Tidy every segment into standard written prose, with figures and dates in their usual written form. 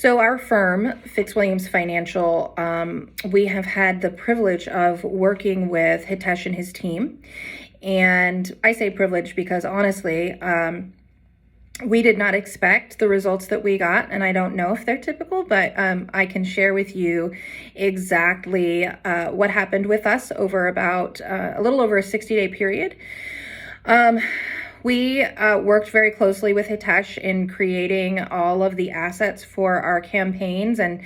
So our firm, Fitzwilliams Financial, we have had the privilege of working with Hitesh and his team. And I say privilege because honestly, we did not expect the results that we got, and I don't know if they're typical, but I can share with you exactly what happened with us over about a little over a 60-day period. We worked very closely with Hitesh in creating all of the assets for our campaigns, and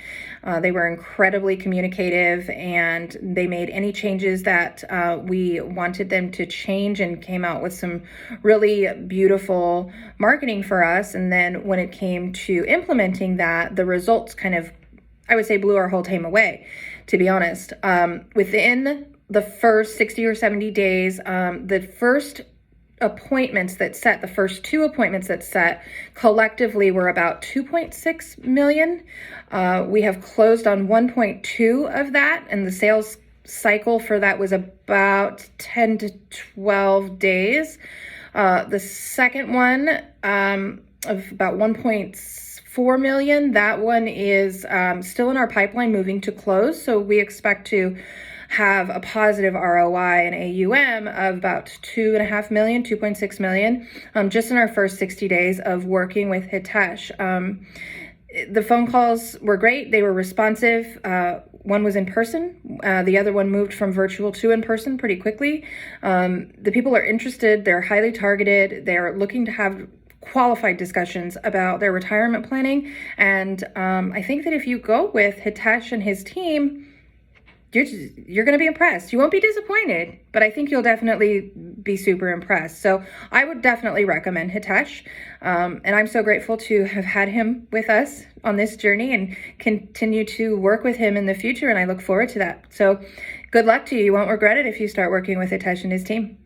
they were incredibly communicative, and they made any changes that we wanted them to change and came out with some really beautiful marketing for us. And then when it came to implementing that, the results kind of, I would say, blew our whole team away, to be honest. Within the first 60 or 70 days, the first two appointments that set collectively were about 2.6 million. We have closed on 1.2 of that, and the sales cycle for that was about 10 to 12 days. The second one of about 1.4 million, that one is still in our pipeline, moving to close. So we expect to have a positive ROI and AUM of about 2.5 million, 2.6 million, just in our first 60 days of working with Hitesh. The phone calls were great. They were responsive. One was in person. The other one moved from virtual to in person pretty quickly. The people are interested. They're highly targeted. They're looking to have qualified discussions about their retirement planning. And I think that if you go with Hitesh and his team, you're going to be impressed. You won't be disappointed, but I think you'll definitely be super impressed. So I would definitely recommend Hitesh. And I'm so grateful to have had him with us on this journey and continue to work with him in the future. And I look forward to that. So good luck to you. You won't regret it if you start working with Hitesh and his team.